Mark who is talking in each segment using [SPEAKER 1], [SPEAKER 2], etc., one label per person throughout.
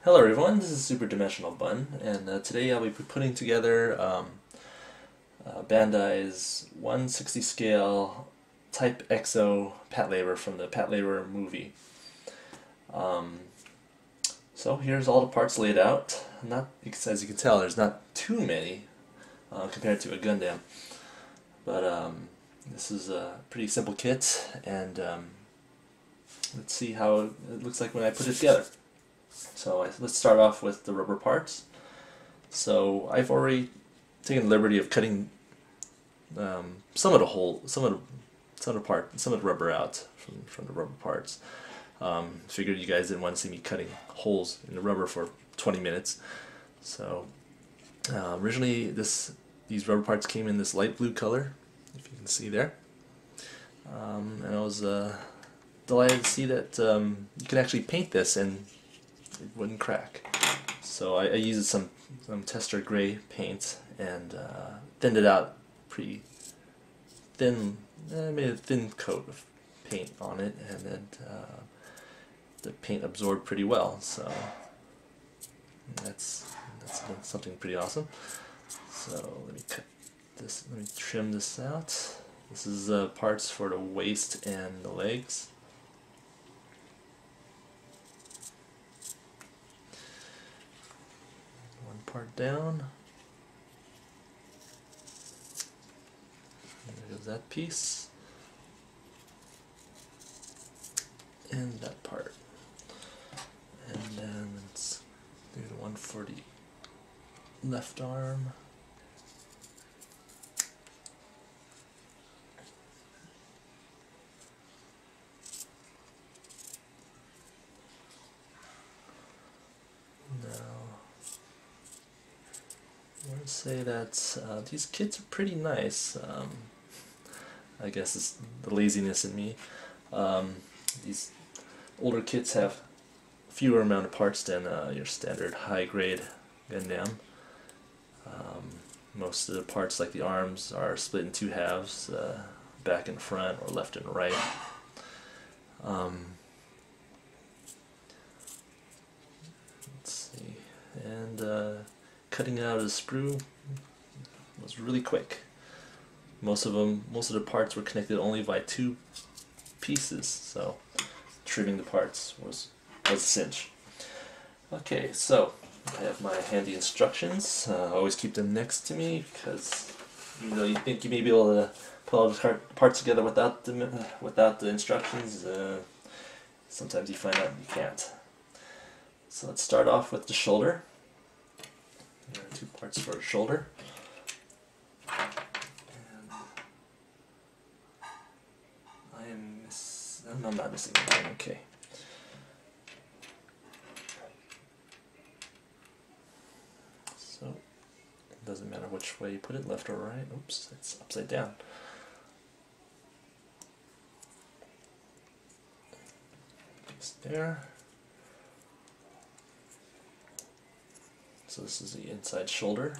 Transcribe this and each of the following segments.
[SPEAKER 1] Hello everyone, this is Super Dimensional Bun, and today I'll be putting together Bandai's 1/60 scale Type X-0 Patlabor from the Patlabor movie. Um, so here's all the parts laid out. Not, as you can tell, there's not too many compared to a Gundam, but this is a pretty simple kit, and let's see how it looks like when I put it together. So let's start off with the rubber parts. So I've already taken the liberty of cutting some of the rubber out from the rubber parts. Figured you guys didn't want to see me cutting holes in the rubber for 20 minutes. So originally these rubber parts came in this light blue color, if you can see there. And I was delighted to see that you can actually paint this and it wouldn't crack. So I used some tester gray paint and thinned it out pretty thin. I made a thin coat of paint on it, and then the paint absorbed pretty well. So that's something pretty awesome. So let me cut this. Let me trim this out. This is parts for the waist and the legs. Part down. And there goes that piece. And that part. And then let's do the one for the left arm. I want to say that these kits are pretty nice. I guess it's the laziness in me. These older kits have fewer amount of parts than your standard high-grade Gundam. Most of the parts, like the arms, are split in two halves, back and front, or left and right. Let's see, and cutting out of the sprue was really quick. Most of the parts were connected only by two pieces, so trimming the parts was a cinch. Okay, so I have my handy instructions. I always keep them next to me because even though you think you may be able to put all the parts together without the instructions, sometimes you find out you can't. So let's start off with the shoulder. There are two parts for a shoulder. And I'm not missing anything, okay. So, it doesn't matter which way you put it, left or right. Oops, it's upside down. Just there. So this is the inside shoulder.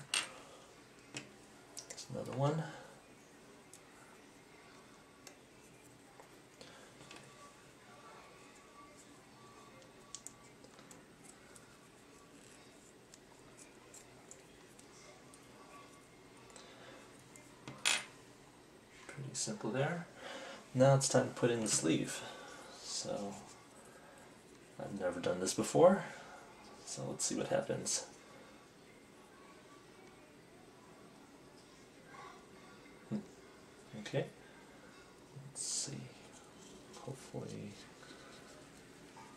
[SPEAKER 1] There's another one. Pretty simple there. Now it's time to put in the sleeve. So I've never done this before, so let's see what happens. Okay, let's see, hopefully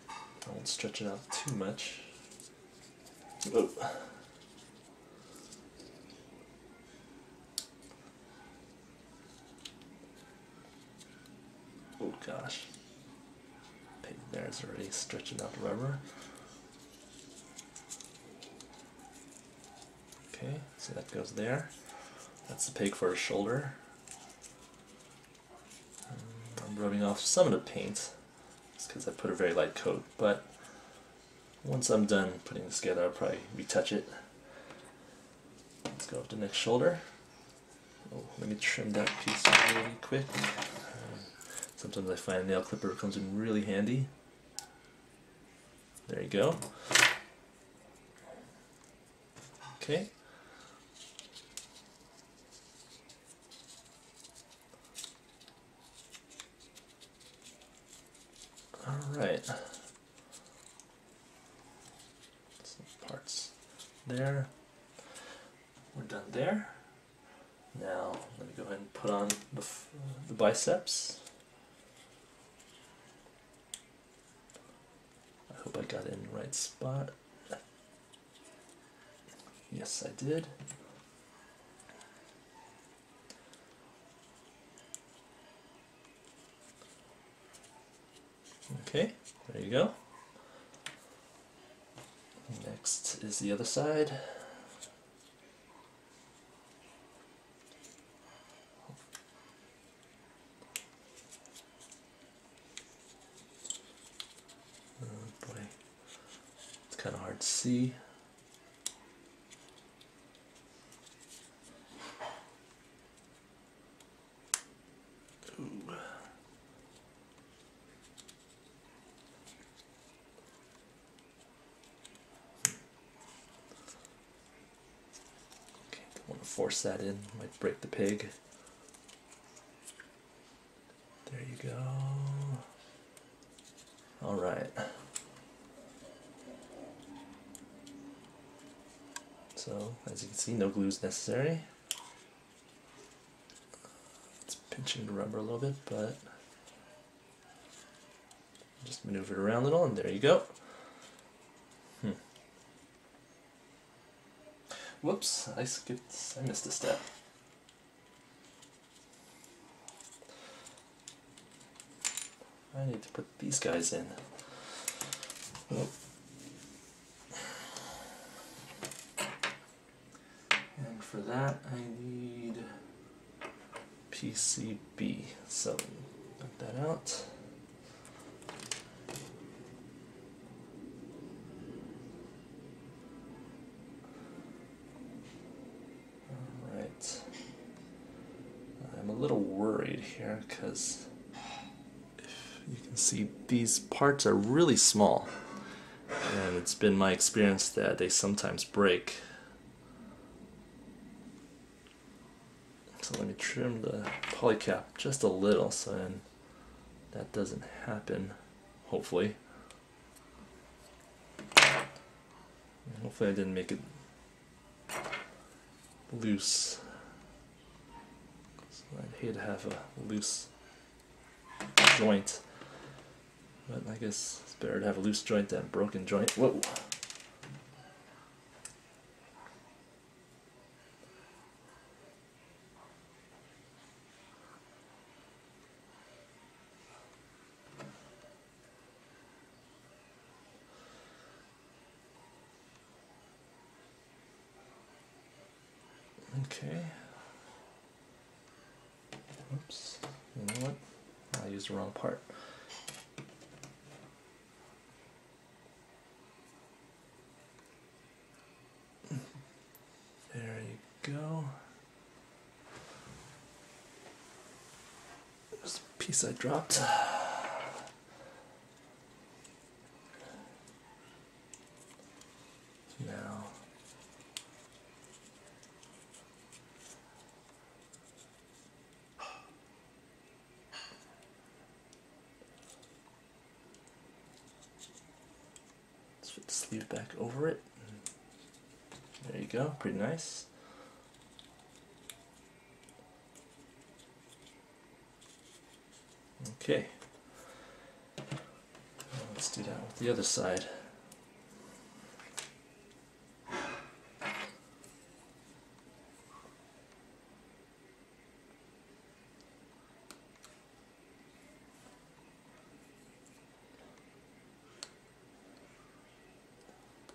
[SPEAKER 1] I won't stretch it out too much. Oh. Oh gosh, pig there is already stretching out the rubber. Okay, so that goes there. That's the peg for a shoulder. I'm rubbing off some of the paint just because I put a very light coat, but once I'm done putting this together I'll probably retouch it. Let's go with the next shoulder. Oh, let me trim that piece really quick. Sometimes I find a nail clipper comes in really handy. There you go. Okay. Alright. Some parts there. We're done there. Now, let me go ahead and put on the biceps. I hope I got it in the right spot. Yes, I did. Okay, there you go. Next is the other side. Oh boy, it's kind of hard to see. Ooh. Don't want to force that in, might break the pig. There you go. Alright. So, as you can see, no glue is necessary. It's pinching the rubber a little bit, but just maneuver it around a little, and there you go. Whoops, I missed a step. I need to put these guys in. Oh. And for that I need PCB. So, cut that out. Alright. I'm a little worried here because you can see these parts are really small, and it's been my experience that they sometimes break. So let me trim the polycap just a little so then that doesn't happen, hopefully. And hopefully I didn't make it loose. So I'd hate to have a loose joint. But I guess it's better to have a loose joint than a broken joint. Whoa! Okay. Oops. You know what? I used the wrong part. There you go. There's a piece I dropped. Now, let's put the sleeve back over it. There you go, pretty nice. Okay, let's do that with the other side.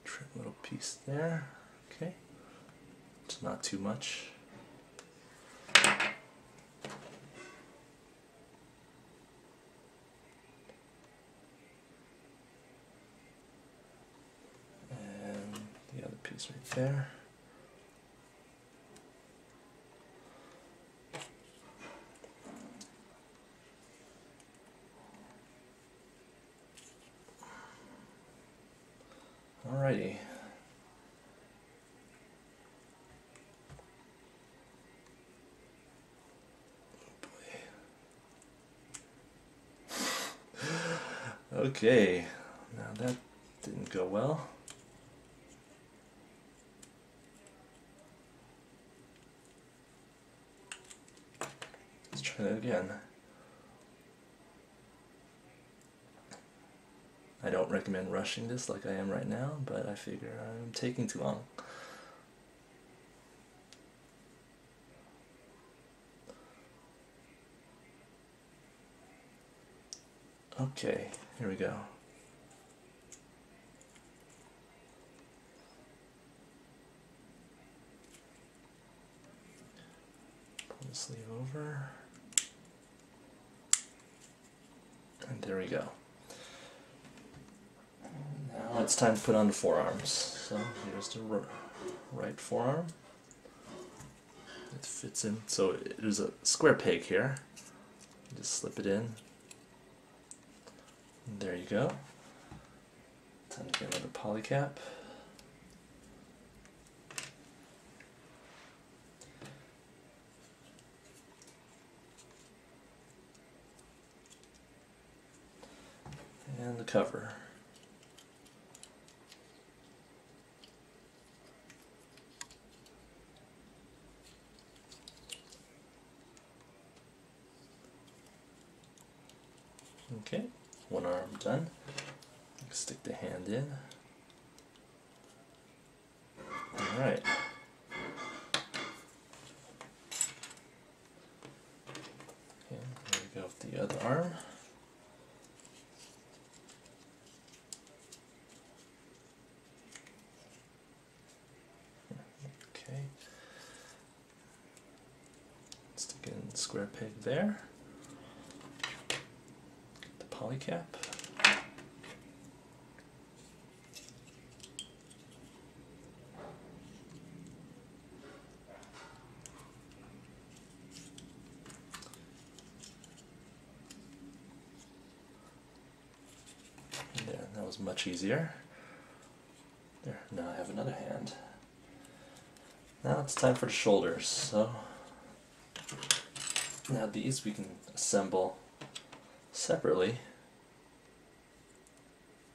[SPEAKER 1] Trim a little piece there. Okay, it's not too much. Right there. Alrighty. Okay, now that didn't go well. Let's try that again. I don't recommend rushing this like I am right now, but I figure I'm taking too long. Okay, here we go. Pull the sleeve over. And there we go. Now it's time to put on the forearms. So here's the right forearm. It fits in. So there's a square peg here. Just slip it in. And there you go. Time to get another poly cap. And the cover. Okay, one arm done. Stick the hand in. Alright. Okay, here we go with the other arm. Okay. Stick in the square peg there. Get the poly cap. There, that was much easier. There, now I have another hand. Now it's time for the shoulders. So now these we can assemble separately.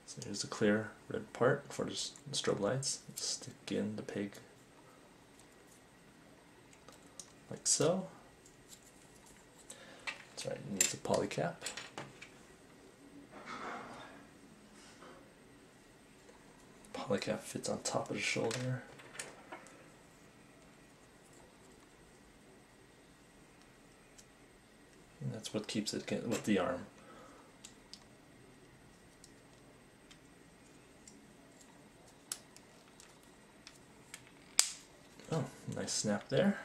[SPEAKER 1] So here's the clear red part for the strobe lights. Stick in the peg like so. That's right, it needs a poly cap. Poly cap fits on top of the shoulder. And that's what keeps it with the arm. Oh, nice snap there.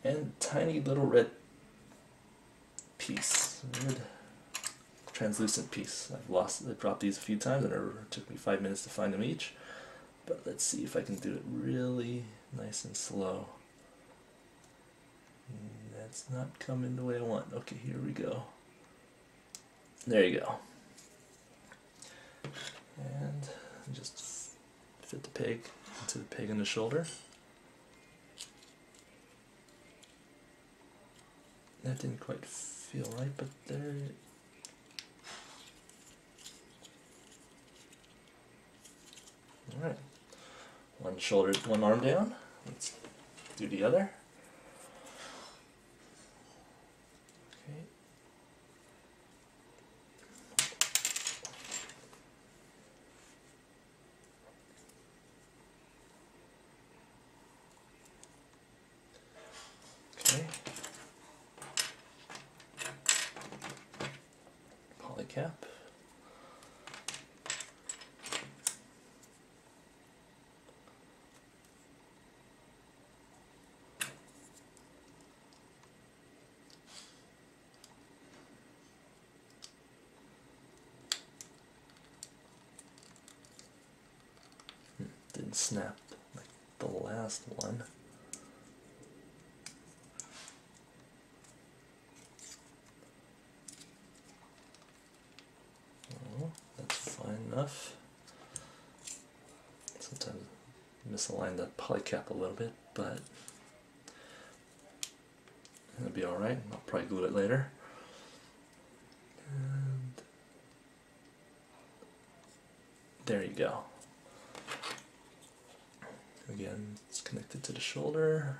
[SPEAKER 1] And tiny little red piece. Red translucent piece. I've dropped these a few times and it took me 5 minutes to find them each. But let's see if I can do it really nice and slow. That's not coming the way I want. Okay, here we go. There you go. And just fit the peg into the peg in the shoulder. That didn't quite feel right, but there. Alright. One arm down. Let's do the other. Okay. Okay. Poly cap. Didn't snap like the last one. Oh, that's fine enough. Sometimes I misalign that poly cap a little bit, but it'll be alright. I'll probably glue it later. And There you go. Again, it's connected to the shoulder.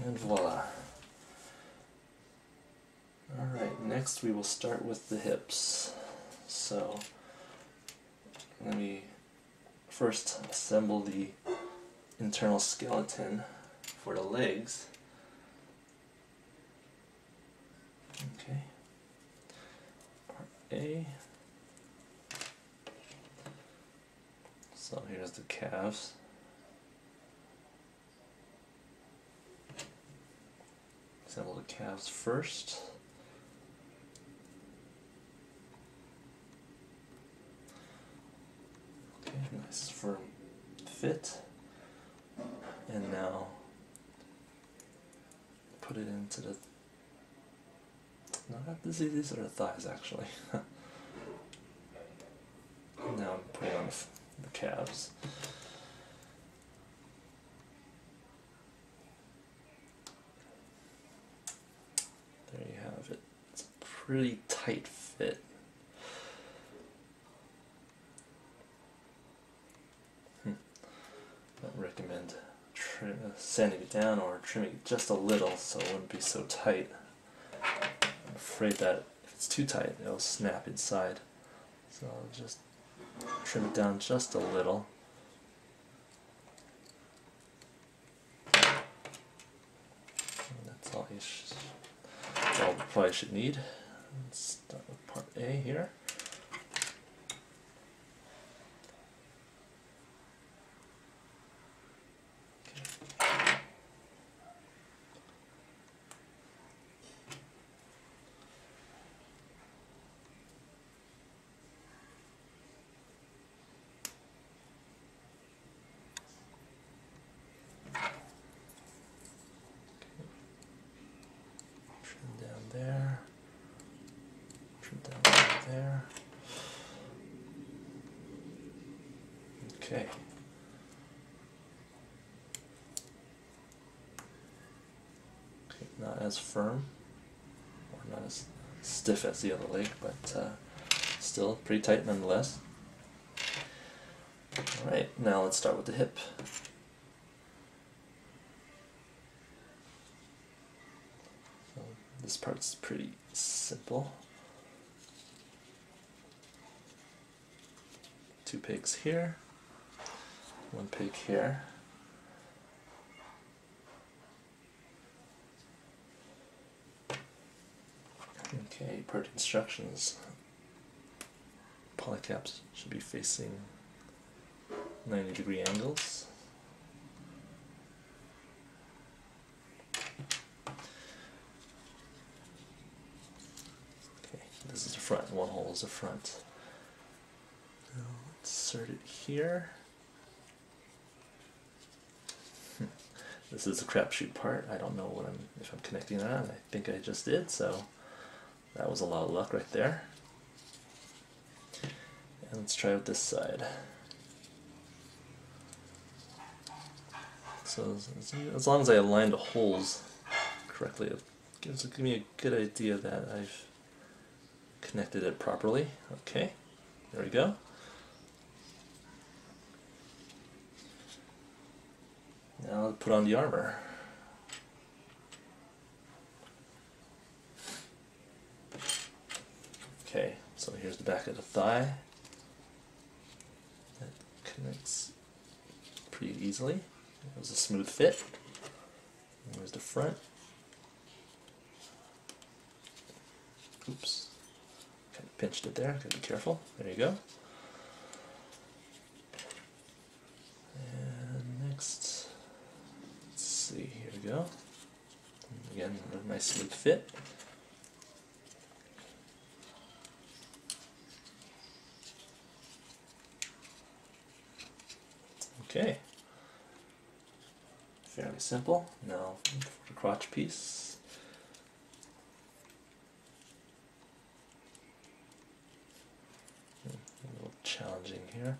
[SPEAKER 1] And voila. Alright, next we will start with the hips. So, let me first assemble the internal skeleton for the legs. Okay. Part A. So here's the calves. Assemble the calves first. Okay, nice firm fit. And now put it into the... No, these are the thighs actually. Now I'm putting on the calves. There you have it. It's a pretty tight fit. I recommend sanding it down or trimming it just a little so it wouldn't be so tight. I'm afraid that if it's too tight, it'll snap inside. So I'll just trim it down just a little. And that's all you probably should need. Let's start with part A here. There, trim down there. Okay. Okay, not as firm or not as stiff as the other leg, but still pretty tight nonetheless. Alright, now let's start with the hip. This part's pretty simple. 2 pegs here, 1 peg here. Okay, part instructions. Polycaps should be facing 90-degree angles. This is the front, one hole is the front. Now insert it here. This is the crapshoot part. I don't know if I'm connecting that, and I think I just did, so that was a lot of luck right there. And let's try with this side. So as long as I align the holes correctly, it gives me a good idea that I've connected it properly. Okay, there we go. Now I'll put on the armor. Okay, so here's the back of the thigh. That connects pretty easily. It was a smooth fit. And there's the front. Oops. Pinched it there, gotta be careful. There you go. And next, let's see, here we go. Again, a nice smooth fit. Okay. Fairly simple. Now for the crotch piece. A little challenging here.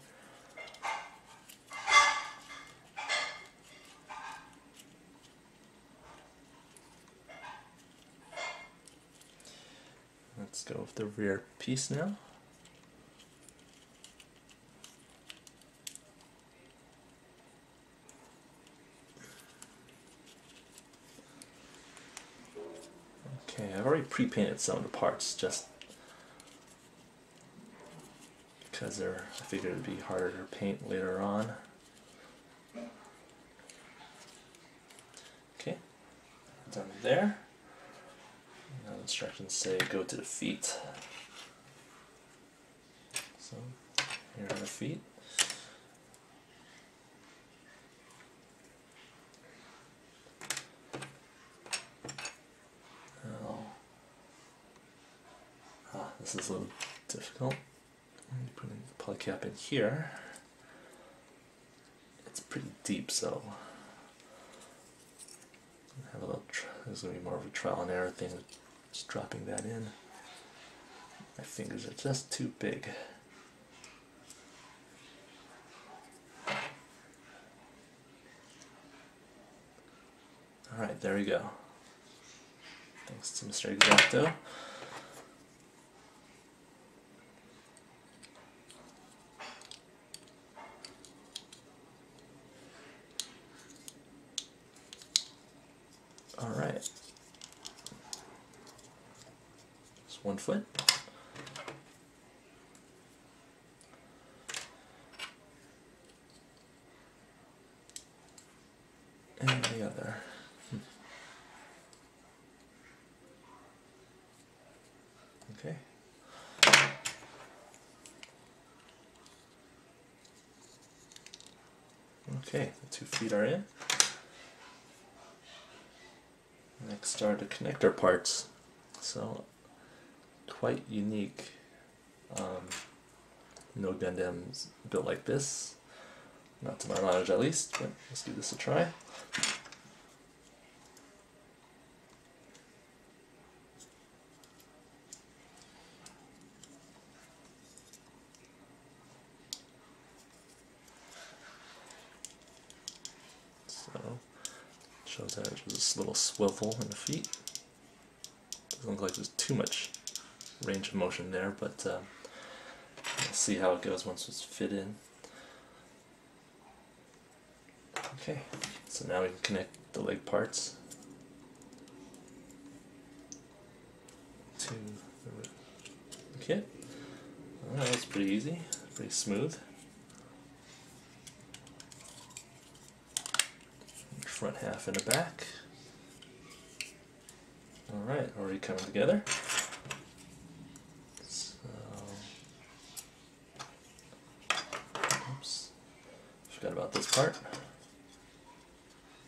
[SPEAKER 1] Let's go with the rear piece now. Okay, I've already pre-painted some of the parts just because I figured it'd be harder to paint later on. Okay, done there. Now the instructions say go to the feet. So here are the feet. This is a little difficult. I'm putting the polycap in here. It's pretty deep, so have a little. There's going to be more of a trial and error thing, just dropping that in. My fingers are just too big. All right, there we go. Thanks to Mr. Exacto. All right, just 1 foot. And the other. Okay. Okay, the 2 feet are in. Next are the connector parts. So, quite unique. No Gundams built like this. Not to my knowledge at least, but let's give this a try. So, shows that there's this little swivel in the feet. Doesn't look like there's too much range of motion there, but we'll see how it goes once it's fit in. Okay, so now we can connect the leg parts to the kit. Alright, that's pretty easy, pretty smooth. Front half and the back. Alright, already coming together. So, oops, forgot about this part.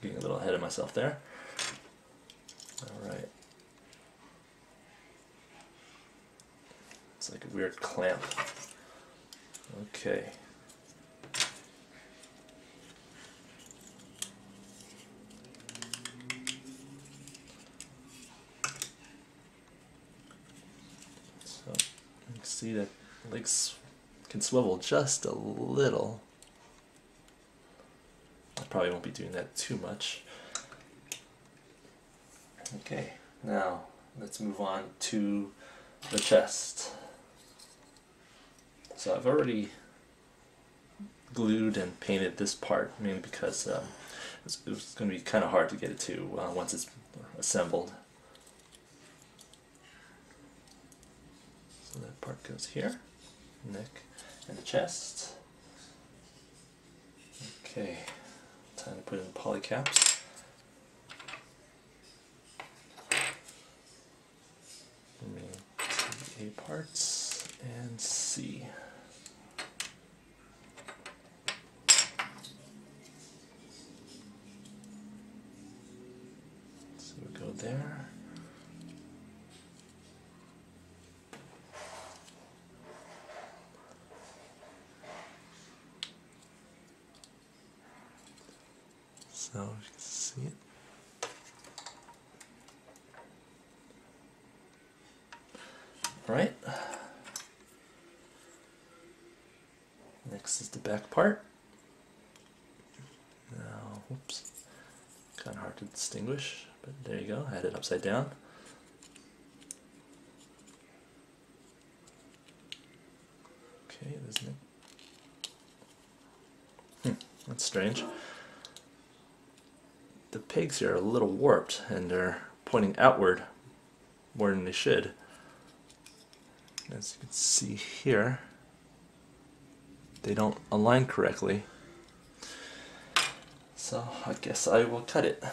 [SPEAKER 1] Getting a little ahead of myself there. Alright. It's like a weird clamp. Okay. So you can see that legs can swivel just a little. I probably won't be doing that too much. Okay, now let's move on to the chest. So I've already glued and painted this part, mainly because it was going to be kind of hard to get it to once it's assembled. So that part goes here, neck and the chest. Okay, time to put in the polycaps. A parts and C. So we go there. So you can see it. Right. Next is the back part. Now, whoops, kind of hard to distinguish, but there you go. I had it upside down. Okay, isn't it? That's strange. The pegs here are a little warped and they're pointing outward more than they should. As you can see here, they don't align correctly. So I guess I will cut it.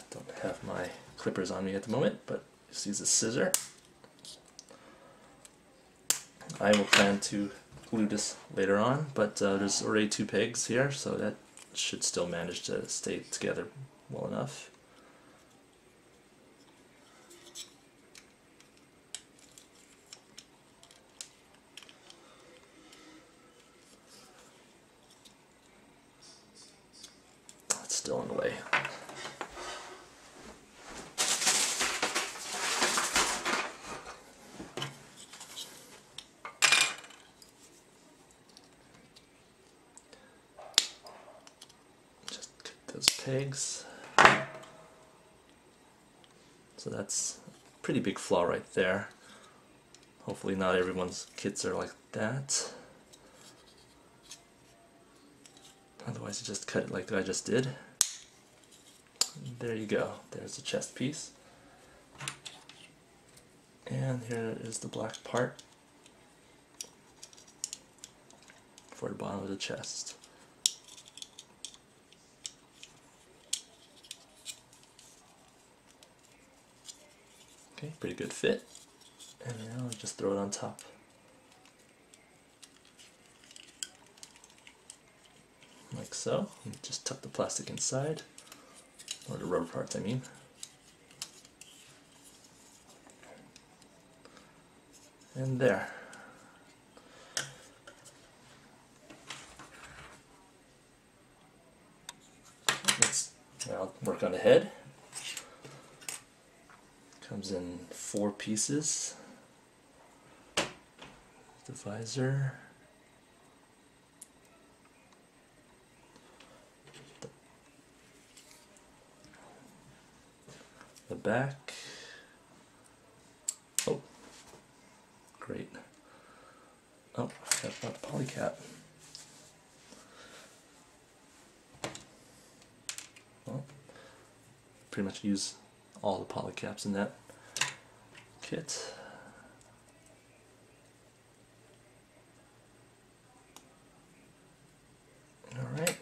[SPEAKER 1] Don't have my clippers on me at the moment, but just use a scissor. I will plan to glue this later on, but there's already 2 pegs here, so that should still manage to stay together well enough. It's still in the way. Those pegs. So that's a pretty big flaw right there. Hopefully not everyone's kits are like that. Otherwise you just cut it like I just did. There you go. There's the chest piece. And here is the black part for the bottom of the chest. Okay, pretty good fit. And now I'll just throw it on top. Like so. And just tuck the plastic inside. Or the rubber parts, I mean. And there. Let's now work on the head. Comes in 4 pieces. The visor, the back. Oh, great. Oh, I forgot about the polycap. Well, pretty much use all the polycaps in that kit. Alright.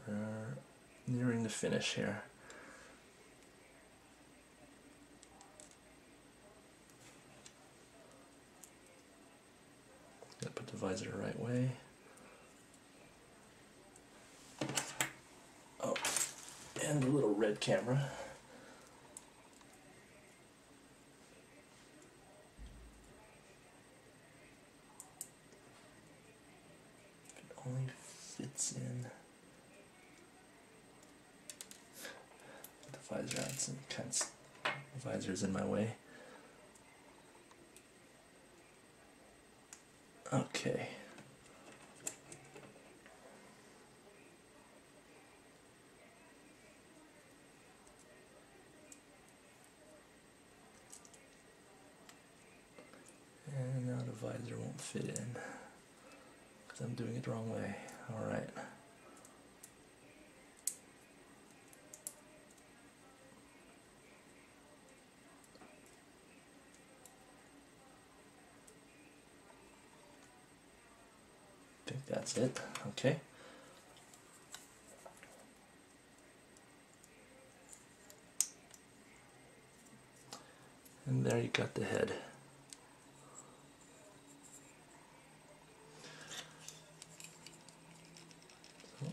[SPEAKER 1] We're nearing the finish here. Gotta put the visor the right way. Oh, and the little red camera. It only fits in. The visor out, some kind of the visor's in my way. Okay. And now the visor won't fit in because I'm doing it the wrong way. Alright. I think that's it. Okay. And there you got the head. So,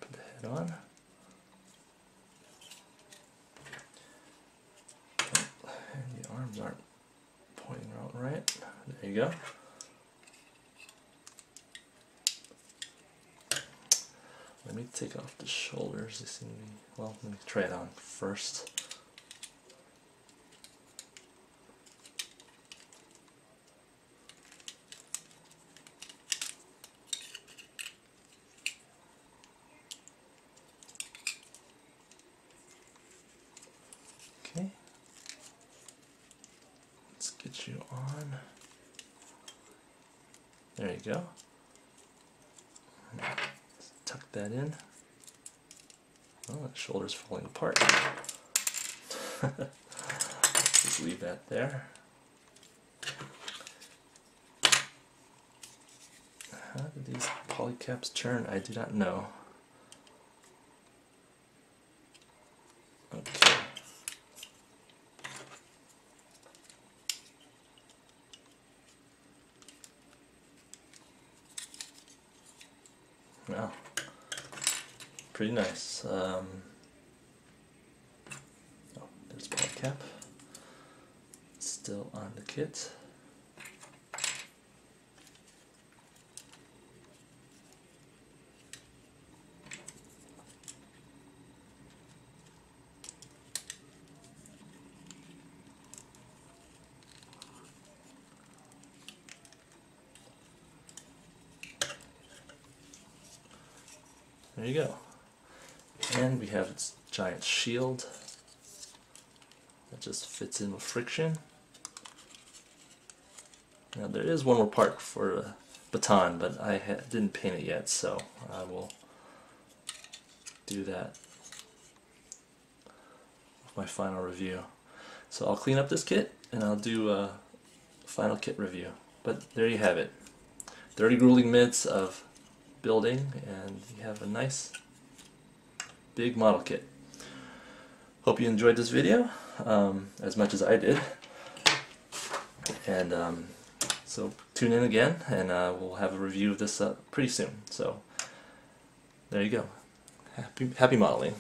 [SPEAKER 1] put the head on. And the arms aren't pointing out right. There you go. Let me take off the shoulders. They seem to be, well, let me try it on first. There you go. Let's tuck that in. Oh, the shoulder's falling apart. Let's just leave that there. How did these polycaps turn? I do not know. Okay. Wow. Pretty nice. Oh, there's polycap. Still on the kit. There you go. And we have its giant shield that just fits in with friction. Now there is one more part for a baton, but I didn't paint it yet, so I will do that with my final review. So I'll clean up this kit and I'll do a final kit review. But there you have it. 30 grueling minutes of building, and you have a nice big model kit. Hope you enjoyed this video as much as I did, and so tune in again, and we'll have a review of this pretty soon. So there you go. Happy modeling.